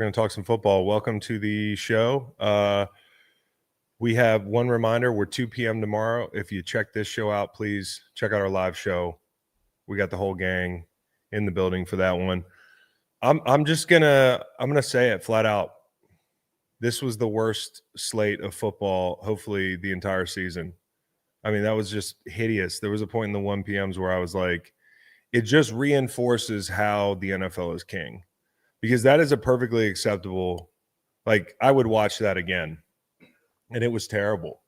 We're going to talk some football. Welcome to the show. We have one reminder. We're 2 p.m. tomorrow. If you check this show out, please check out our live show. We got the whole gang in the building for that one. I'm gonna say it flat out. This was the worst slate of football, hopefully the entire season. I mean, that was just hideous. There was a point in the 1 p.m.s where I was like, it just reinforces how the NFL is king. Because that is a perfectly acceptable, like, I would watch that again. And it was terrible.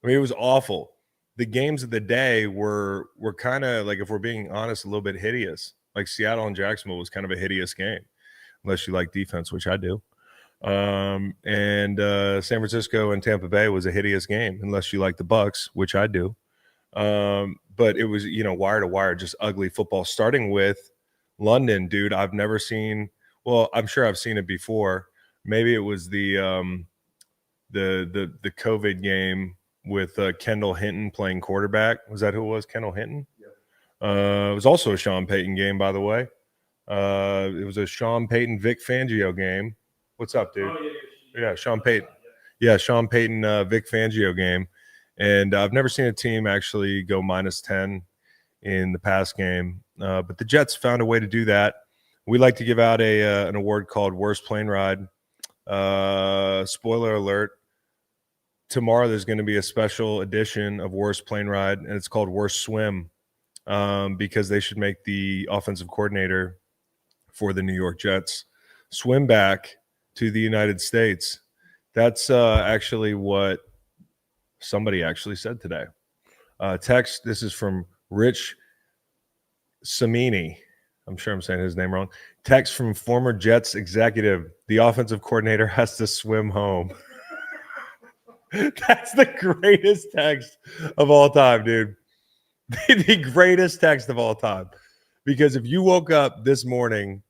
I mean, it was awful. The games of the day were kind of, like, if we're being honest, a little bit hideous. Like Seattle and Jacksonville was kind of a hideous game, unless you like defense, which I do. And San Francisco and Tampa Bay was a hideous game, unless you like the Bucs, which I do. But it was, wire to wire, just ugly football. Starting with London, dude, I've never seen. Well, I'm sure I've seen it before. Maybe it was the COVID game with Kendall Hinton playing quarterback. Was that who it was? Kendall Hinton? Yeah. It was also a Sean Payton game, by the way. It was a Sean Payton Vic Fangio game. What's up, dude? Oh, yeah, Sean Payton. Yeah, Sean Payton Vic Fangio game. And I've never seen a team actually go -10 in the past game. But the Jets found a way to do that. We like to give out an award called Worst Plane Ride. Spoiler alert. Tomorrow there's going to be a special edition of Worst Plane Ride, and it's called Worst Swim, because they should make the offensive coordinator for the New York Jets swim back to the United States. That's actually what somebody actually said today. Text, this is from Rich Samini. I'm sure I'm saying his name wrong. Text from former Jets executive. The offensive coordinator has to swim home. That's the greatest text of all time, dude. The greatest text of all time. Because if you woke up this morning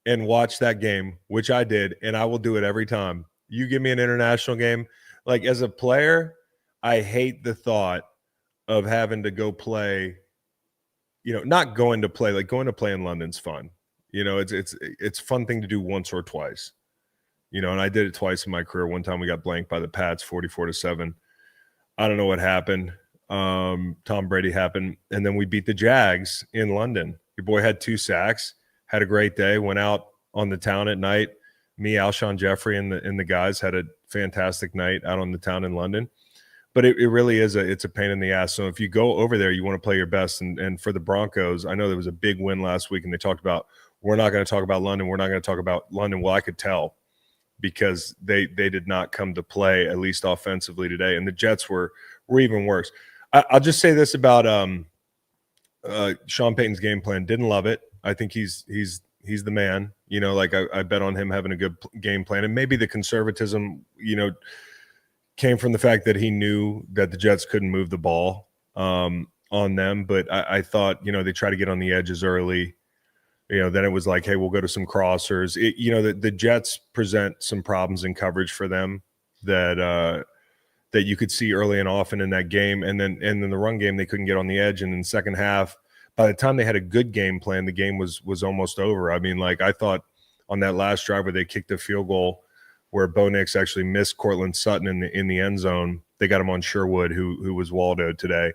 and watched that game, which I did, and I will do it every time, you give me an international game. Like, as a player, I hate the thought of having to go play. Not going to play, like going to play in London's fun. It's a fun thing to do once or twice. And I did it twice in my career. One time we got blanked by the Pats 44-7. I don't know what happened. Tom Brady happened. And then we beat the Jags in London. Your boy had 2 sacks, had a great day, went out on the town at night. Me, Alshon Jeffrey, and the guys had a fantastic night out on the town in London. But it really is it's a pain in the ass. So if you go over there, you want to play your best. And for the Broncos, I know there was a big win last week, and they talked about, we're not going to talk about London. We're not going to talk about London. Well, I could tell, because they did not come to play, at least offensively today. And the Jets were even worse. I'll just say this about Sean Payton's game plan. Didn't love it. I think he's the man. I bet on him having a good game plan. And maybe the conservatism, came from the fact that he knew that the Jets couldn't move the ball on them. But I thought, they try to get on the edges early. Then it was like, hey, we'll go to some crossers. The Jets present some problems in coverage for them that you could see early and often in that game. And then the run game, they couldn't get on the edge. And in the second half, by the time they had a good game plan, the game was almost over. I mean, like, I thought on that last drive where they kicked the field goal, where Bo Nix actually missed Cortland Sutton in the end zone. They got him on Sherwood, who was Waldo today.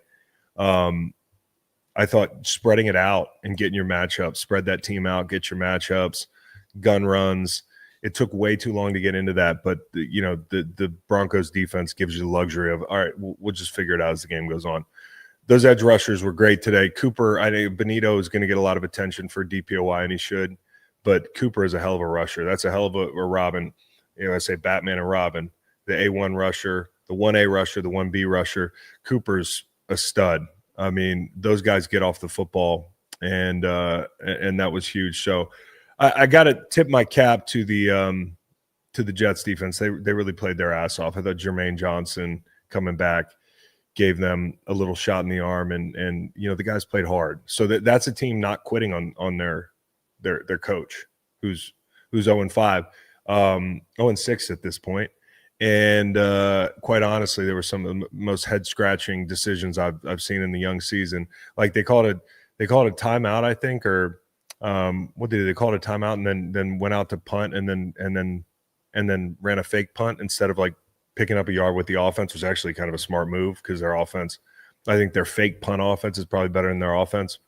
I thought spreading it out and getting your matchups, spread that team out, get your matchups, gun runs. It took way too long to get into that, but the Broncos defense gives you the luxury of, all right, we'll just figure it out as the game goes on. Those edge rushers were great today. Cooper, I think Benito is going to get a lot of attention for DPOY, and he should, but Cooper is a hell of a rusher. That's a hell of a Robin. I say Batman and Robin, the A1 rusher, the 1A rusher, the 1B rusher. Cooper's a stud. I mean, those guys get off the football, and that was huge. So I got to tip my cap to the Jets defense. They really played their ass off. I thought Jermaine Johnson coming back gave them a little shot in the arm, and the guys played hard. So that's a team not quitting on their coach, who's 0-5. 0-6 at this point. And quite honestly, there were some of the most head-scratching decisions I've seen in the young season. Like they called it a timeout, I think, or what did they call it, a timeout, and then went out to punt and then ran a fake punt instead of like picking up a yard with the offense, was actually kind of a smart move because their offense, I think their fake punt offense is probably better than their offense.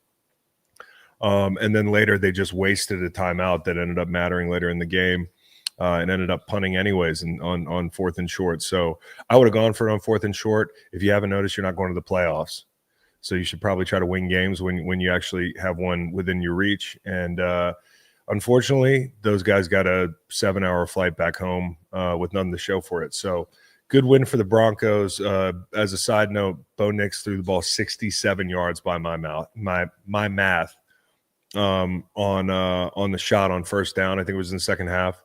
And then later they just wasted a timeout that ended up mattering later in the game, and ended up punting anyways on 4th and short. So I would have gone for it on 4th and short. If you haven't noticed, you're not going to the playoffs. So you should probably try to win games when you actually have one within your reach. And unfortunately, those guys got a 7-hour flight back home with nothing to show for it. So good win for the Broncos. As a side note, Bo Nix threw the ball 67 yards by my math on the shot on first down. I think it was in the second half.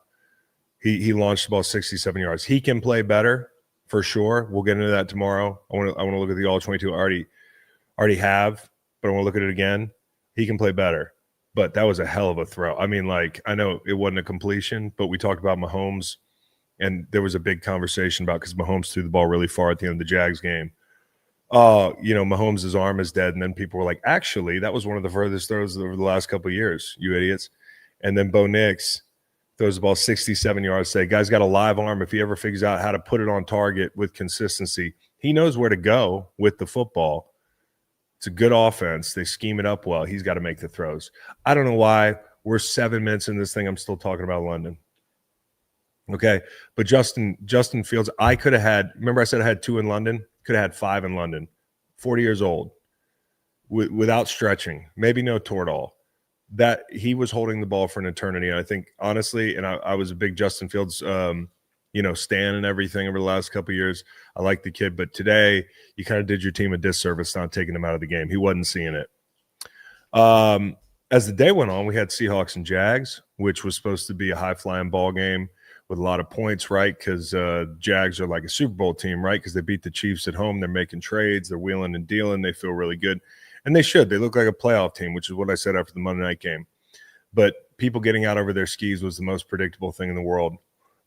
He launched the ball 67 yards. He can play better for sure. We'll get into that tomorrow. I want to look at the all-22. Already have, but I want to look at it again. He can play better, but that was a hell of a throw. I mean, like, I know it wasn't a completion, but we talked about Mahomes, and there was a big conversation about, because Mahomes threw the ball really far at the end of the Jags game. Mahomes' arm is dead, and then people were like, actually, that was one of the furthest throws over the last couple of years, you idiots. And then Bo Nix throws the ball 67 yards. Say, guy's got a live arm. If he ever figures out how to put it on target with consistency, he knows where to go with the football. It's a good offense. They scheme it up well. He's got to make the throws. I don't know why we're 7 minutes in this thing. I'm still talking about London. Okay. But Justin Fields, I could have had, remember I said I had 2 in London? Could have had 5 in London. 40 years old without stretching, maybe no Toradol. That he was holding the ball for an eternity. And I think, honestly, and I was a big Justin Fields stan and everything over the last couple of years. I like the kid, but today you kind of did your team a disservice not taking him out of the game. He wasn't seeing it. As the day went on, we had Seahawks and Jags, which was supposed to be a high-flying ball game with a lot of points, right? Because Jags are like a Super Bowl team, right? Because they beat the Chiefs at home. They're making trades. They're wheeling and dealing. They feel really good. And they should. They look like a playoff team, which is what I said after the Monday night game. But people getting out over their skis was the most predictable thing in the world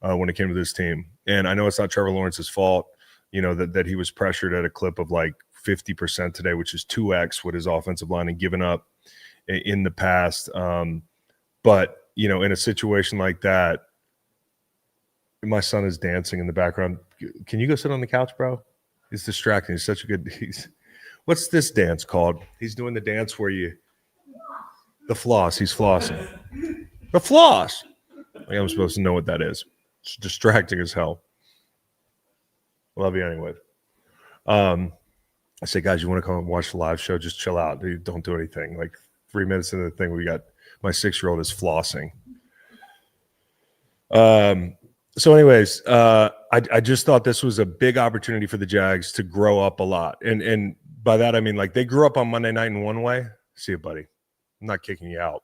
when it came to this team. And I know it's not Trevor Lawrence's fault, that he was pressured at a clip of like 50% today, which is 2x what his offensive line had given up in the past. But, in a situation like that, my son is dancing in the background. Can you go sit on the couch, bro? He's distracting. He's such a good – what's this dance called? He's doing the dance where the floss. He's flossing. The floss. Like I'm supposed to know what that is. It's distracting as hell. Love you anyway. I say, guys, you want to come and watch the live show? Just chill out. Dude, don't do anything. Like 3 minutes into the thing, we got my 6-year-old is flossing. So anyways, I just thought this was a big opportunity for the Jags to grow up a lot. And by that, I mean, like, they grew up on Monday night in one way. See you, buddy. I'm not kicking you out.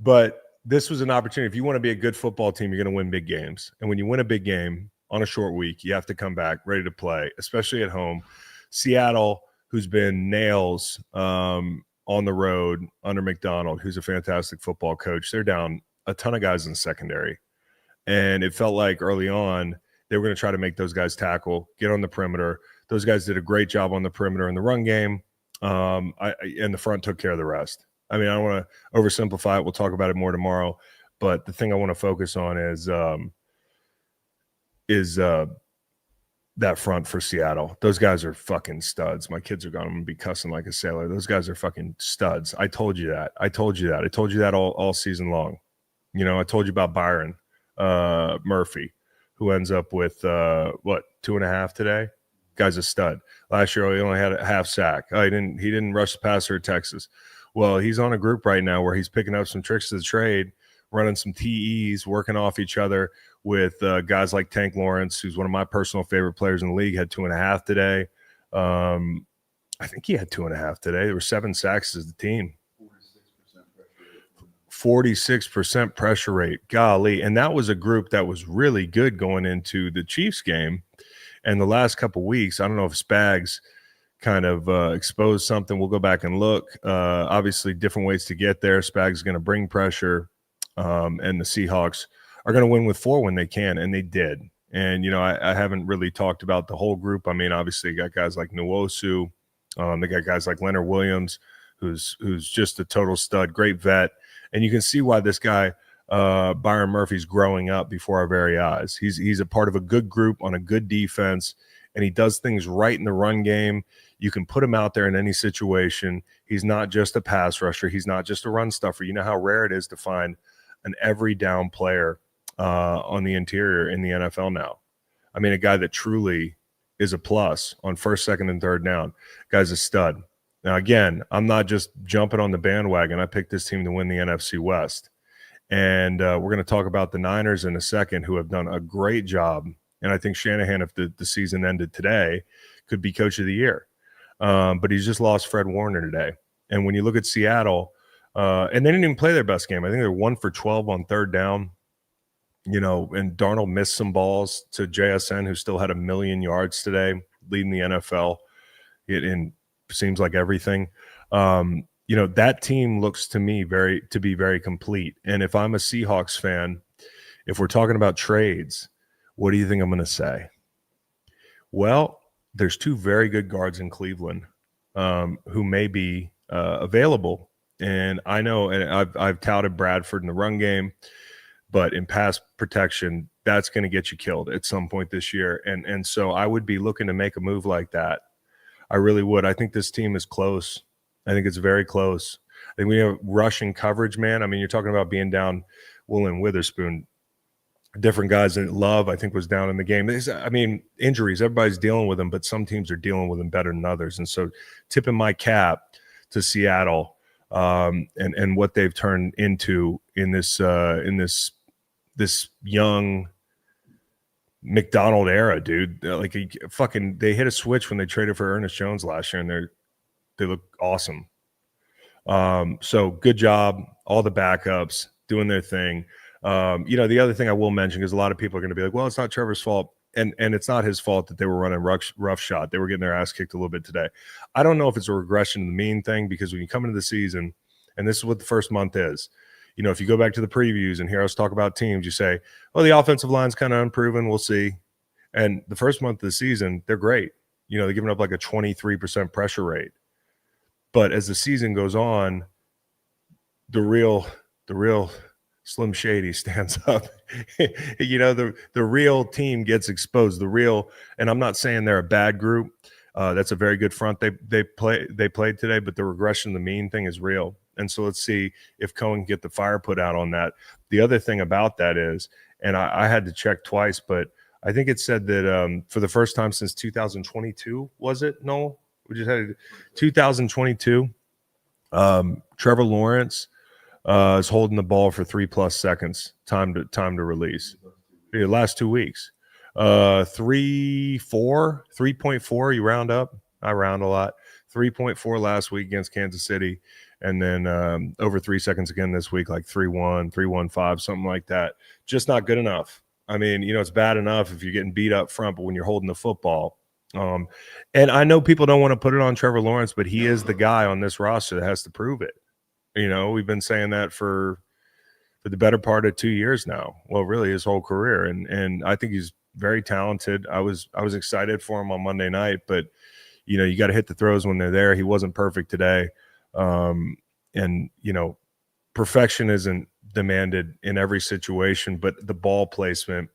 But this was an opportunity. If you want to be a good football team, you're going to win big games. And when you win a big game on a short week, you have to come back ready to play, especially at home. Seattle, who's been nails on the road under McDonald, who's a fantastic football coach, they're down a ton of guys in the secondary. And it felt like early on they were going to try to make those guys tackle, get on the perimeter. Those guys did a great job on the perimeter in the run game. And the front took care of the rest. I mean, I don't want to oversimplify it. We'll talk about it more tomorrow. But the thing I want to focus on is that front for Seattle. Those guys are fucking studs. My kids are going to be cussing like a sailor. Those guys are fucking studs. I told you that. I told you that all season long. I told you about Byron Murphy, who ends up with 2.5 today. Guy's a stud. Last year he only had a half sack. He didn't rush the passer at Texas. Well, he's on a group right now where he's picking up some tricks of the trade, running some TEs, working off each other with guys like Tank Lawrence, who's one of my personal favorite players in the league, had 2.5 today. I think he had 2.5 today. There were 7 sacks as the team. 46% pressure rate. Golly. And that was a group that was really good going into the Chiefs game. And the last couple weeks, I don't know if Spags kind of exposed something. We'll go back and look. Obviously, different ways to get there. Spags is going to bring pressure, and the Seahawks are going to win with 4 when they can, and they did. And, I haven't really talked about the whole group. I mean, obviously, you got guys like Nwosu. They got guys like Leonard Williams, who's just a total stud, great vet. And you can see why this guy, Byron Murphy's growing up before our very eyes. He's a part of a good group on a good defense, and he does things right in the run game. You can put him out there in any situation. He's not just a pass rusher. He's not just a run stuffer. You know how rare it is to find an every down player on the interior in the NFL now. I mean, a guy that truly is a plus on first, second, and third down. Guy's a stud. Now, again, I'm not just jumping on the bandwagon. I picked this team to win the NFC West. And we're going to talk about the Niners in a second, who have done a great job. And I think Shanahan, if the season ended today, could be coach of the year. But he's just lost Fred Warner today. And when you look at Seattle, and they didn't even play their best game. I think they're 1 for 12 on third down. And Darnold missed some balls to JSN, who still had 1,000,000 yards today, leading the NFL. It seems like everything. That team looks to me to be very complete. And if I'm a Seahawks fan, if we're talking about trades, what do you think I'm going to say? Well, there's 2 very good guards in Cleveland who may be available. And I know, and I've touted Bradford in the run game, but in pass protection, that's going to get you killed at some point this year. And so I would be looking to make a move like that. I really would. I think this team is close. I think it's very close. I think we have rushing coverage, man. I mean, you're talking about being down William Witherspoon. Different guys that Love, I think, was down in the game. Injuries, everybody's dealing with them, but some teams are dealing with them better than others. And so tipping my cap to Seattle and what they've turned into in this young McDonald era, dude. Like they hit a switch when they traded for Ernest Jones last year, and they look awesome. So good job, all the backups doing their thing. The other thing I will mention, because a lot of people are going to be like, well, it's not Trevor's fault. And it's not his fault that they were running rough shot. They were getting their ass kicked a little bit today. I don't know if it's a regression to the mean thing, because when you come into the season, and this is what the first month is, if you go back to the previews and hear us talk about teams, you say, well, the offensive line's kind of unproven. We'll see. And the first month of the season, they're great. They're giving up like a 23% pressure rate. But as the season goes on, the real Slim Shady stands up. The real team gets exposed. And I'm not saying they're a bad group. That's a very good front they played today, but the regression to the mean thing is real. And so let's see if Cohen can get the fire put out on that. The other thing about that is, and I had to check twice, but I think it said that for the first time since 2022, was it? No, we just had 2022. Trevor Lawrence is holding the ball for 3+ seconds time to release. The last 2 weeks, 3.4. You round up. I round a lot. 3.4 last week against Kansas City, and then over 3 seconds again this week, like 3.1, 3.15, something like that. Just not good enough. I mean, it's bad enough if you're getting beat up front, but when you're holding the football. And I know people don't want to put it on Trevor Lawrence, but he is the guy on this roster that has to prove it. We've been saying that for the better part of 2 years now. Well, really his whole career. And I think he's very talented. I was excited for him on Monday night, but you got to hit the throws when they're there. He wasn't perfect today. Perfection isn't demanded in every situation, but the ball placement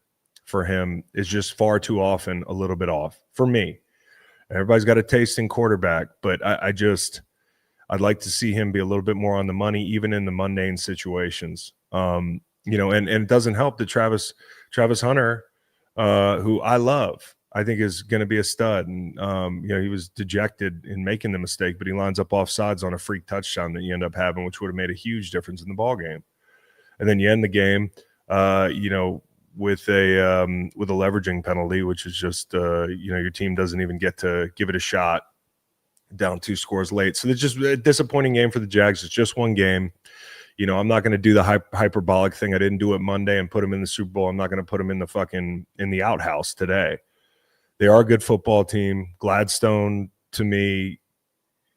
for him is just far too often a little bit off for me. Everybody's got a taste in quarterback, but I'd like to see him be a little bit more on the money, even in the mundane situations. And it doesn't help that Travis Hunter, who I love, I think is going to be a stud. And, he was dejected in making the mistake, but he lines up offsides on a freak touchdown that you end up having, which would have made a huge difference in the ball game. And then you end the game, with a leveraging penalty, which is just, your team doesn't even get to give it a shot down 2 scores late. So it's just a disappointing game for the Jags. It's just one game. I'm not going to do the hyperbolic thing. I didn't do it Monday and put them in the Super Bowl. I'm not going to put them in the outhouse today. They are a good football team. Gladstone, to me,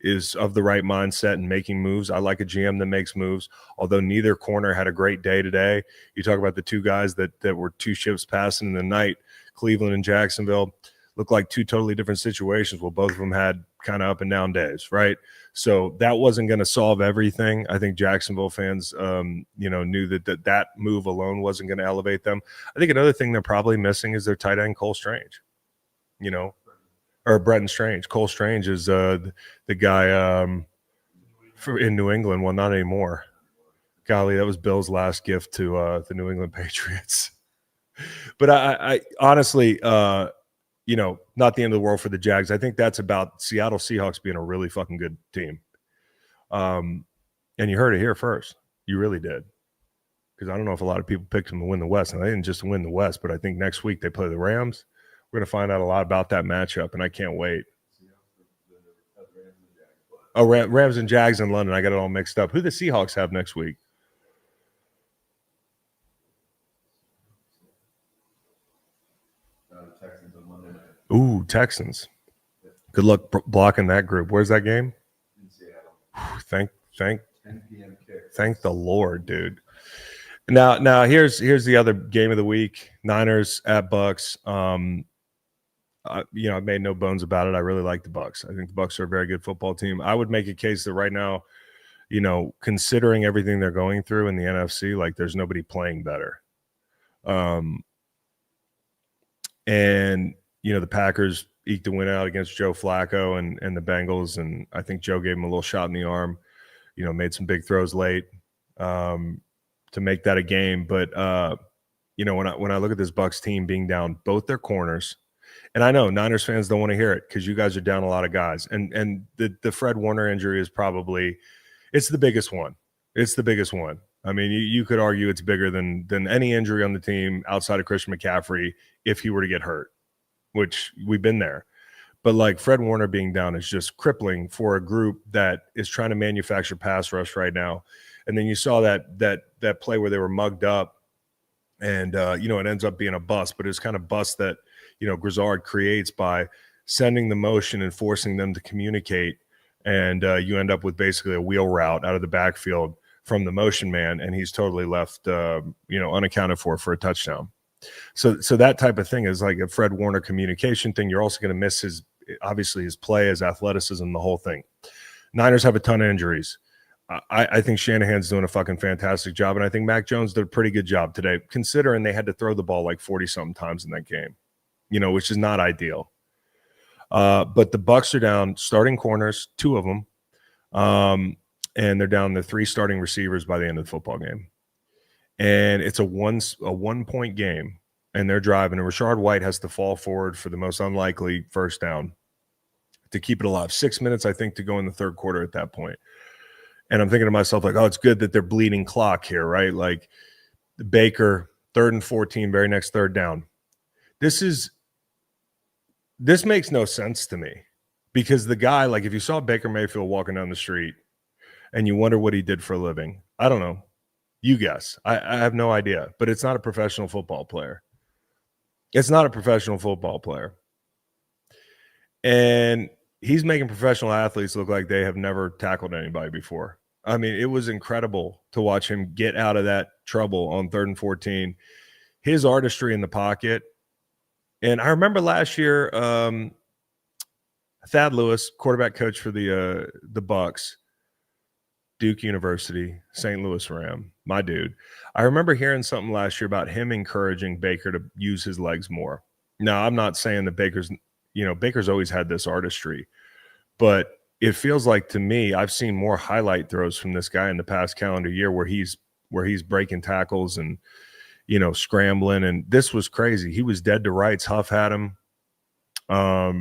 is of the right mindset and making moves. I like a GM that makes moves, although neither corner had a great day today. You talk about the 2 guys that were 2 ships passing in the night, Cleveland and Jacksonville, look like 2 totally different situations. Well, both of them had kind of up and down days, right? So that wasn't going to solve everything. I think Jacksonville fans, knew that move alone wasn't going to elevate them. I think another thing they're probably missing is their tight end Cole Strange, or Bretton Strange. Cole Strange is the guy in New England. Well, not anymore. Golly, that was Bill's last gift to the New England Patriots. But I honestly, not the end of the world for the Jags. I think that's about Seattle Seahawks being a really fucking good team. And you heard it here first. You really did. Because I don't know if a lot of people picked them to win the West. And they didn't just win the West, but I think next week they play the Rams. We're going to find out a lot about that matchup, and I can't wait. Oh, Rams and Jags in London. I got it all mixed up. Who the Seahawks have next week? Texans on Monday night. Ooh, Texans. Good luck blocking that group. Where's that game? In Seattle. Thank 10 p.m. kick. Thank the Lord, dude. Now here's the other game of the week. Niners at Bucs. I've made no bones about it. I really like the Bucs. I think the Bucs are a very good football team. I would make a case that right now, considering everything they're going through in the NFC, like there's nobody playing better. And the Packers eked a win out against Joe Flacco and the Bengals, and I think Joe gave him a little shot in the arm. Made some big throws late to make that a game. But when I look at this Bucs team being down both their corners, and I know Niners fans don't want to hear it because you guys are down a lot of guys, and the Fred Warner injury is probably it's the biggest one. It's the biggest one. I mean, you could argue it's bigger than any injury on the team outside of Christian McCaffrey if he were to get hurt, which we've been there. But like Fred Warner being down is just crippling for a group that is trying to manufacture pass rush right now. And then you saw that play where they were mugged up, and it ends up being a bust, but it's kind of bust that Grizzard creates by sending the motion and forcing them to communicate, and you end up with basically a wheel route out of the backfield from the motion man, and he's totally left unaccounted for a touchdown. So that type of thing is like a Fred Warner communication thing. You're also going to miss his play, his athleticism, the whole thing. Niners have a ton of injuries. I think Shanahan's doing a fucking fantastic job, and I think Mac Jones did a pretty good job today, considering they had to throw the ball like 40-something times in that game, which is not ideal. But the Bucs are down starting corners, 2 of them, and they're down to 3 starting receivers by the end of the football game. And it's a 1-point game, and they're driving, and Rashard White has to fall forward for the most unlikely first down to keep it alive. 6 minutes, I think, to go in the third quarter at that point. And I'm thinking to myself, like, oh, it's good that they're bleeding clock here, right? Like Baker, 3rd and 14, very next third down. This makes no sense to me, because the guy, like, if you saw Baker Mayfield walking down the street and you wonder what he did for a living, I don't know. You guess. I have no idea, but it's not a professional football player. It's not a professional football player. And he's making professional athletes look like they have never tackled anybody before. I mean, it was incredible to watch him get out of that trouble on 3rd and 14. His artistry in the pocket. And I remember last year, Thad Lewis, quarterback coach for the Bucs, Duke University, St. Louis Ram, my dude. I remember hearing something last year about him encouraging Baker to use his legs more. Now, I'm not saying that Baker's always had this artistry, but it feels like to me, I've seen more highlight throws from this guy in the past calendar year where he's breaking tackles and, scrambling. And this was crazy. He was dead to rights. Huff had him. I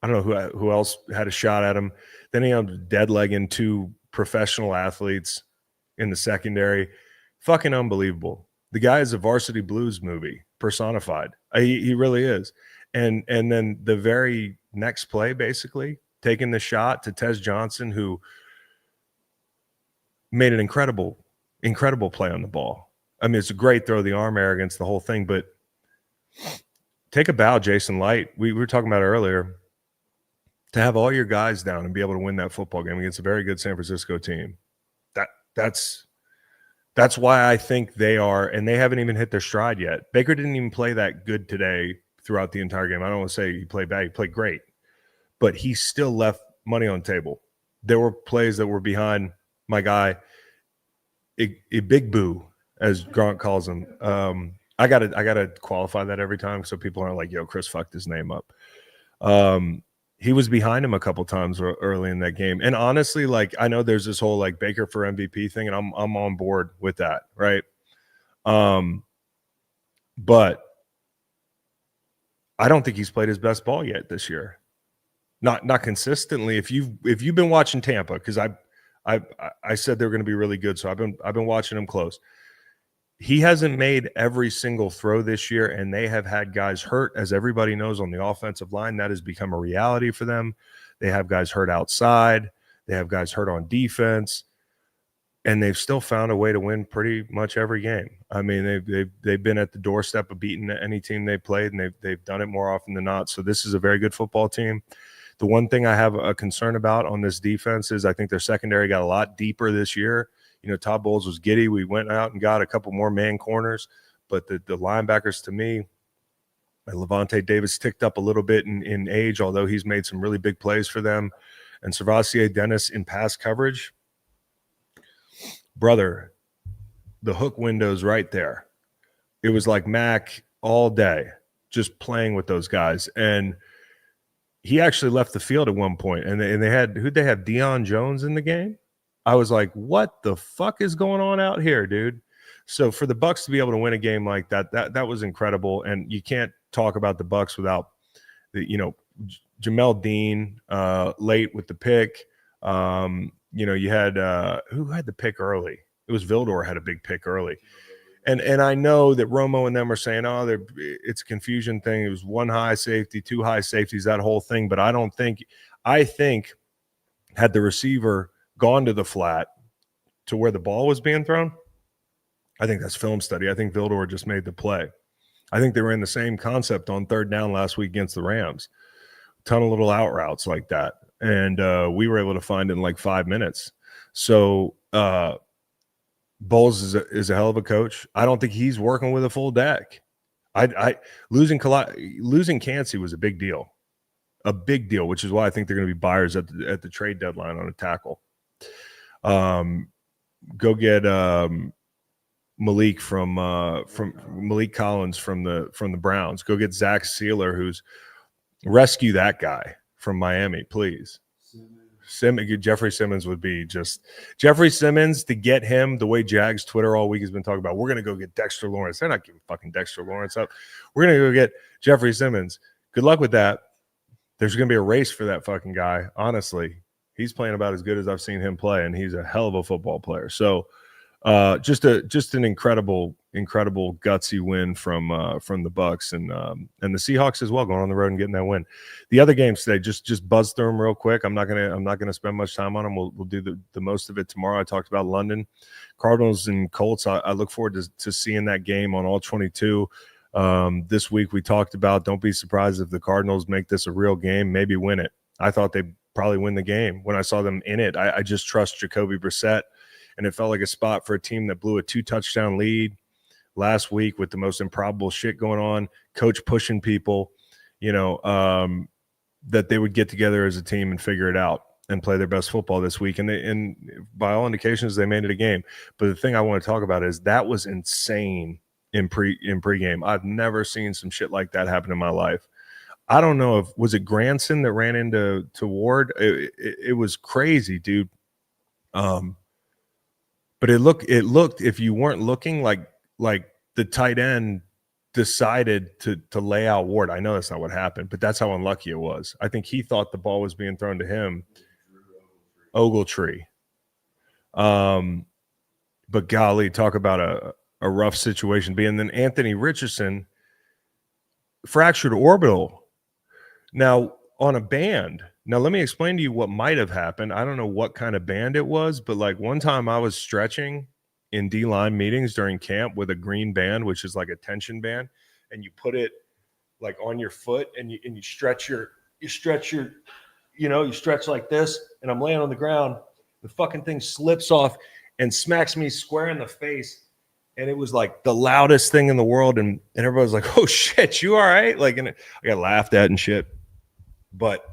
don't know who else had a shot at him. Then he had dead legging 2 professional athletes in the secondary. Fucking unbelievable. The guy is a Varsity Blues movie personified. He really is. And then the very next play, basically taking the shot to Tez Johnson, who made an incredible play on the ball. I mean, it's a great throw, the arm arrogance, the whole thing, but take a bow, Jason Light. We were talking about it earlier. To have all your guys down and be able to win that football game against a very good San Francisco team, that's why I think they are, and they haven't even hit their stride yet. Baker didn't even play that good today throughout the entire game. I don't want to say he played bad. He played great. but he still left money on the table. There were plays that were behind my guy, a big boo, as Grant calls him. I gotta qualify that every time so people aren't like, yo, Chris fucked his name up. He was behind him a couple times early in that game. And honestly, like, I know there's this whole like Baker for MVP thing, and I'm on board with that, right? But I don't think he's played his best ball yet this year. Not consistently. If you've been watching Tampa, because I said they were going to be really good, so I've been watching them close. He hasn't made every single throw this year, and they have had guys hurt, as everybody knows, on the offensive line. That has become a reality for them. They have guys hurt outside. They have guys hurt on defense, and they've still found a way to win pretty much every game. I mean, they've been at the doorstep of beating any team they played, and they've done it more often than not. So this is a very good football team. The one thing I have a concern about on this defense is I think their secondary got a lot deeper this year. You know, Todd Bowles was giddy. We went out and got a couple more man corners, but the linebackers, to me, Levante Davis ticked up a little bit in age, although he's made some really big plays for them. And Servassier Dennis in pass coverage, brother, the hook window's right there. It was like Mac all day, just playing with those guys. And he actually left the field at one point, and they had, who'd they have, Deion Jones in the game? I was like, what the fuck is going on out here, dude? So for the Bucs to be able to win a game like that was incredible. And you can't talk about the Bucs without Jamel Dean late with the pick. You had who had the pick early? It was Vildor had a big pick early. And I know that Romo and them are saying, oh, it's a confusion thing. It was one high safety, two high safeties, that whole thing. But I think had the receiver gone to the flat to where the ball was being thrown, I think that's film study. I think Vildor just made the play. I think they were in the same concept on third down last week against the Rams. A ton of little out routes like that. And we were able to find it in like 5 minutes. So Bowles is a hell of a coach. I don't think he's working with a full deck. Losing Cansey was a big deal, which is why I think they're going to be buyers at the trade deadline on a tackle. Go get Malik from Malik Collins from the Browns. Go get Zach Sealer, who's rescue that guy from Miami, please. Jeffrey Simmons would be just Jeffrey Simmons. To get him, the way Jags Twitter all week has been talking about, we're going to go get Dexter Lawrence. They're not giving fucking Dexter Lawrence up. We're going to go get Jeffrey Simmons. Good luck with that. There's going to be a race for that fucking guy. Honestly, he's playing about as good as I've seen him play, and he's a hell of a football player. So just an incredible gutsy win from the Bucs and the Seahawks as well, going on the road and getting that win. The other games today, just buzz through them real quick. I'm not gonna spend much time on them. We'll do the most of it tomorrow. I talked about London, Cardinals and Colts. I look forward to seeing that game on all 22. This week we talked about, don't be surprised if the Cardinals make this a real game, maybe win it. I thought they'd probably win the game when I saw them in it. I just trust Jacoby Brissett. And it felt like a spot for a team that blew a 2-touchdown lead last week with the most improbable shit going on, coach pushing people, that they would get together as a team and figure it out and play their best football this week. And by all indications, they made it a game. But the thing I want to talk about is that was insane in pregame. I've never seen some shit like that happen in my life. I don't know was it Granson that ran into Ward? It was crazy, dude. But it looked, if you weren't looking, like the tight end decided to lay out Ward. I know that's not what happened, but that's how unlucky it was. I think he thought the ball was being thrown to him. Ogletree. But golly, talk about a rough situation. And then Anthony Richardson fractured orbital. Now on a band. Now, let me explain to you what might have happened. I don't know what kind of band it was, but like one time I was stretching in D-line meetings during camp with a green band, which is like a tension band, and you put it like on your foot and you stretch you stretch like this, and I'm laying on the ground. The fucking thing slips off and smacks me square in the face. And it was like the loudest thing in the world. And everybody was like, oh shit, you all right? Like, and I got laughed at and shit. But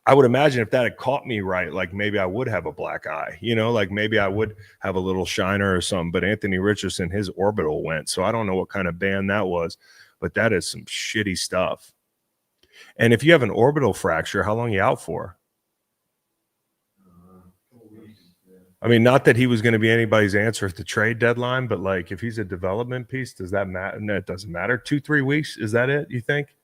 I would imagine if that had caught me right, like maybe I would have a black eye, like maybe I would have a little shiner or something. But Anthony Richardson, his orbital went. So I don't know what kind of band that was, but that is some shitty stuff. And if you have an orbital fracture, how long are you out for? I mean, not that he was going to be anybody's answer at the trade deadline, but like if he's a development piece, does that matter? No, it doesn't matter. 2-3 weeks, is that it, you think?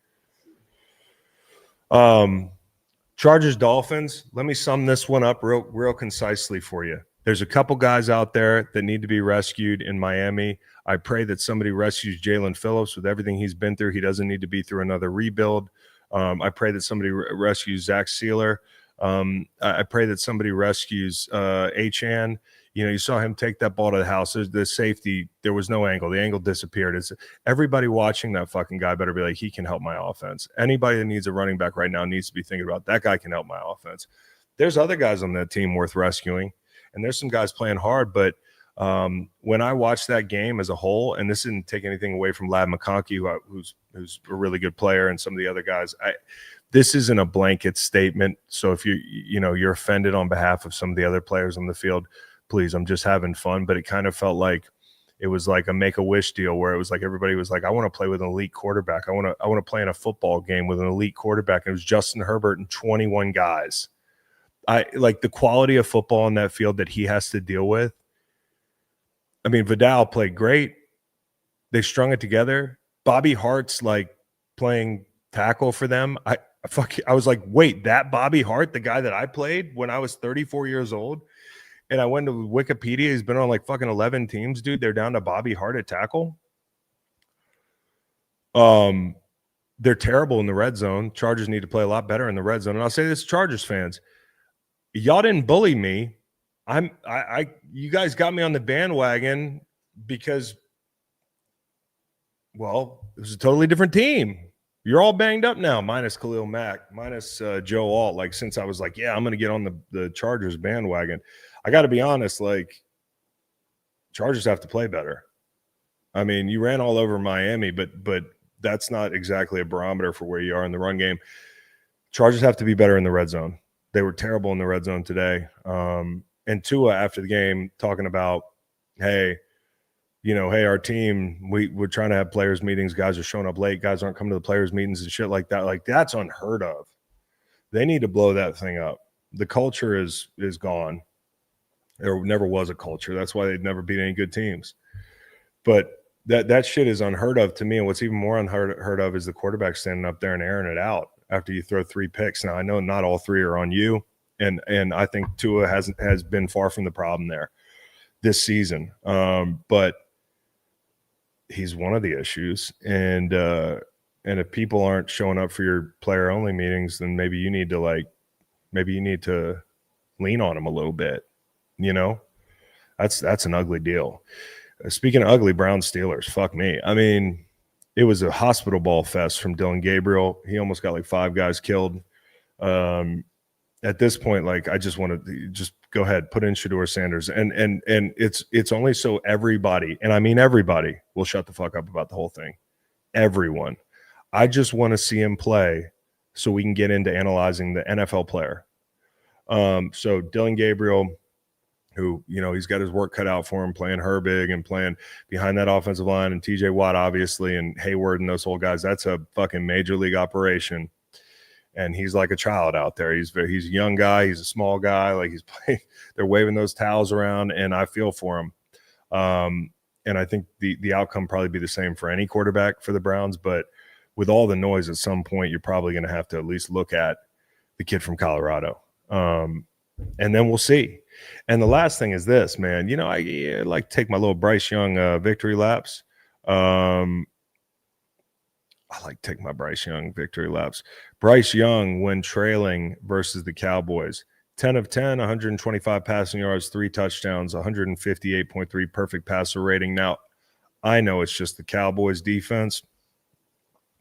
Chargers Dolphins, let me sum this one up real concisely for you. There's a couple guys out there that need to be rescued in Miami. I pray that somebody rescues Jalen Phillips with everything he's been through. He doesn't need to be through another rebuild. I pray that somebody rescues Zach Sealer. I pray that somebody rescues Achan. You saw him take that ball to the house. There's the safety. There was no angle. The angle disappeared. It's everybody watching that fucking guy better be like, he can help my offense. Anybody that needs a running back right now needs to be thinking about that guy can help my offense. There's other guys on that team worth rescuing, and there's some guys playing hard. But when I watched that game as a whole, and this didn't take anything away from Ladd McConkey, who's a really good player, and some of the other guys, this isn't a blanket statement. So if you're offended on behalf of some of the other players on the field, please, I'm just having fun. But it kind of felt like it was like a Make-A-Wish deal where it was like everybody was like, I want to play with an elite quarterback. I want to play in a football game with an elite quarterback. And it was Justin Herbert and 21 guys. I like the quality of football on that field that he has to deal with. I mean, Vidal played great. They strung it together. Bobby Hart's like playing tackle for them. I was like, wait, that Bobby Hart, the guy that I played when I was 34 years old? And I went to Wikipedia. He's been on like fucking 11 teams, dude. They're down to Bobby Hart at tackle. They're terrible in the red zone. Chargers need to play a lot better in the red zone. And I'll say this, Chargers fans, y'all didn't bully me. You guys got me on the bandwagon because, well, it was a totally different team. You're all banged up now, minus Khalil Mack, minus Joe Alt. Like, since I was like, yeah, I'm going to get on the Chargers bandwagon. I got to be honest, like, Chargers have to play better. I mean, you ran all over Miami, but that's not exactly a barometer for where you are in the run game. Chargers have to be better in the red zone. They were terrible in the red zone today. And Tua, after the game, talking about, hey, our team, we're trying to have players meetings. Guys are showing up late. Guys aren't coming to the players meetings and shit like that. Like, that's unheard of. They need to blow that thing up. The culture is gone. There never was a culture. That's why they'd never beat any good teams. But that shit is unheard of to me. And what's even more unheard of is the quarterback standing up there and airing it out after you throw 3 picks. Now, I know not all 3 are on you, and I think Tua has been far from the problem there this season. But he's one of the issues. And if people aren't showing up for your player only meetings, then maybe you need to lean on them a little bit. That's an ugly deal. Speaking of ugly, Browns Steelers, fuck me. I mean, it was a hospital ball fest from Dylan Gabriel. He almost got like 5 guys killed. At this point, like, I just want to just go ahead, put in Shedeur Sanders, and it's only so everybody, and I mean everybody, will shut the fuck up about the whole thing. Everyone. I just want to see him play so we can get into analyzing the NFL player. So Dylan Gabriel, who, he's got his work cut out for him, playing Herbig and playing behind that offensive line, and TJ Watt, obviously, and Hayward and those whole guys. That's a fucking major league operation. And he's like a child out there. He's a young guy. He's a small guy. Like, he's playing, they're waving those towels around, and I feel for him. And I think the outcome probably be the same for any quarterback for the Browns. But with all the noise, at some point, you're probably going to have to at least look at the kid from Colorado. And then we'll see. And the last thing is this, man. I like to take my little Bryce Young victory laps. I like to take my Bryce Young victory laps. Bryce Young, when trailing versus the Cowboys, 10 of 10, 125 passing yards, 3 touchdowns, 158.3 perfect passer rating. Now, I know it's just the Cowboys defense.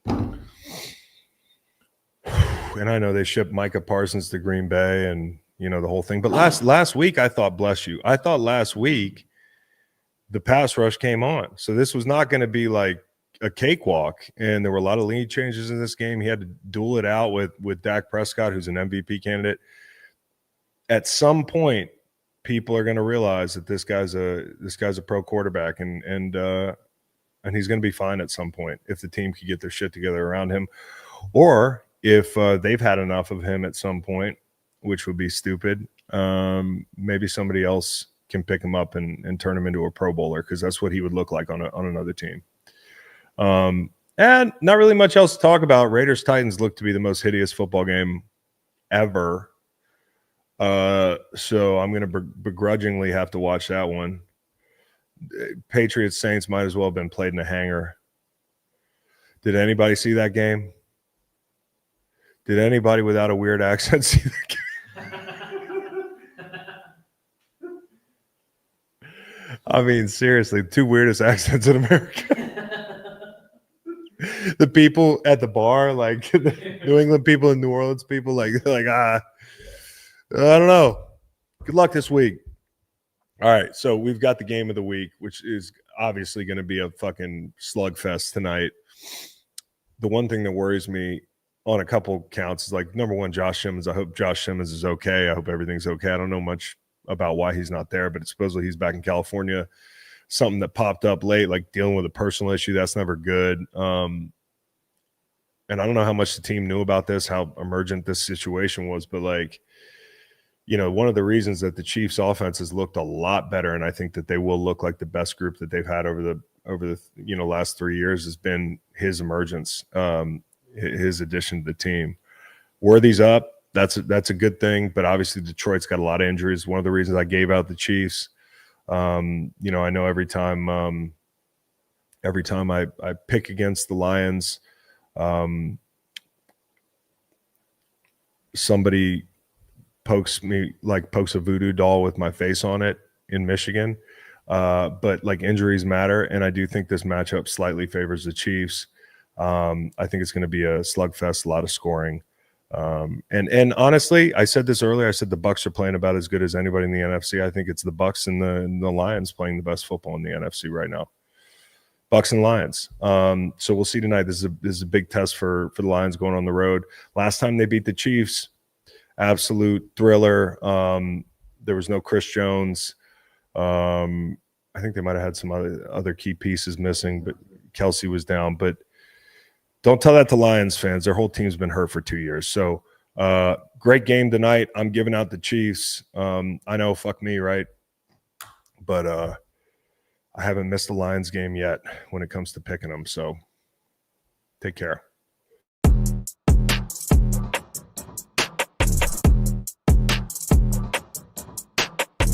And I know they shipped Micah Parsons to Green Bay and, the whole thing. But last week, I thought last week the pass rush came on. So this was not going to be like a cakewalk, and there were a lot of lead changes in this game. He had to duel it out with Dak Prescott, who's an MVP candidate. At some point, people are going to realize that this guy's a pro quarterback, and he's going to be fine at some point if the team could get their shit together around him, or if they've had enough of him at some point, which would be stupid. Maybe somebody else can pick him up and turn him into a Pro Bowler, because that's what he would look like on another team. And not really much else to talk about. Raiders-Titans look to be the most hideous football game ever. So I'm going to begrudgingly have to watch that one. Patriots-Saints might as well have been played in a hangar. Did anybody see that game? Did anybody without a weird accent see that game? I mean, seriously, two weirdest accents in America. The people at the bar, like the New England people and New Orleans people, like I don't know. Good luck this week. All right, so we've got the game of the week, which is obviously going to be a fucking slugfest tonight. The one thing that worries me on a couple counts is, like, number one, Josh Simmons. I hope Josh Simmons is okay. I hope everything's okay. I don't know much about why he's not there, but supposedly he's back in California. Something that popped up late, like dealing with a personal issue. That's never good. And I don't know how much the team knew about this, how emergent this situation was, but, like, you know, one of the reasons that the Chiefs' offense has looked a lot better, and I think that they will look like the best group that they've had over the last 3 years, has been his emergence, his addition to the team. Worthy's up. That's a good thing, but obviously Detroit's got a lot of injuries. One of the reasons I gave out the Chiefs. I know every time I pick against the Lions, somebody pokes a voodoo doll with my face on it in Michigan. But, like, injuries matter, and I do think this matchup slightly favors the Chiefs. I think it's going to be a slugfest, a lot of scoring. And honestly, I said this earlier. I said the Bucs are playing about as good as anybody in the NFC. I think it's the Bucs and the Lions playing the best football in the NFC right now. Bucs and Lions. So we'll see tonight. This is a big test for the Lions going on the road. Last time they beat the Chiefs, absolute thriller. There was no Chris Jones. I think they might have had some other key pieces missing, but Kelsey was down. But don't tell that to Lions fans. Their whole team's been hurt for 2 years. So great game tonight. I'm giving out the Chiefs. I know, fuck me, right? But I haven't missed a Lions game yet when it comes to picking them. So take care.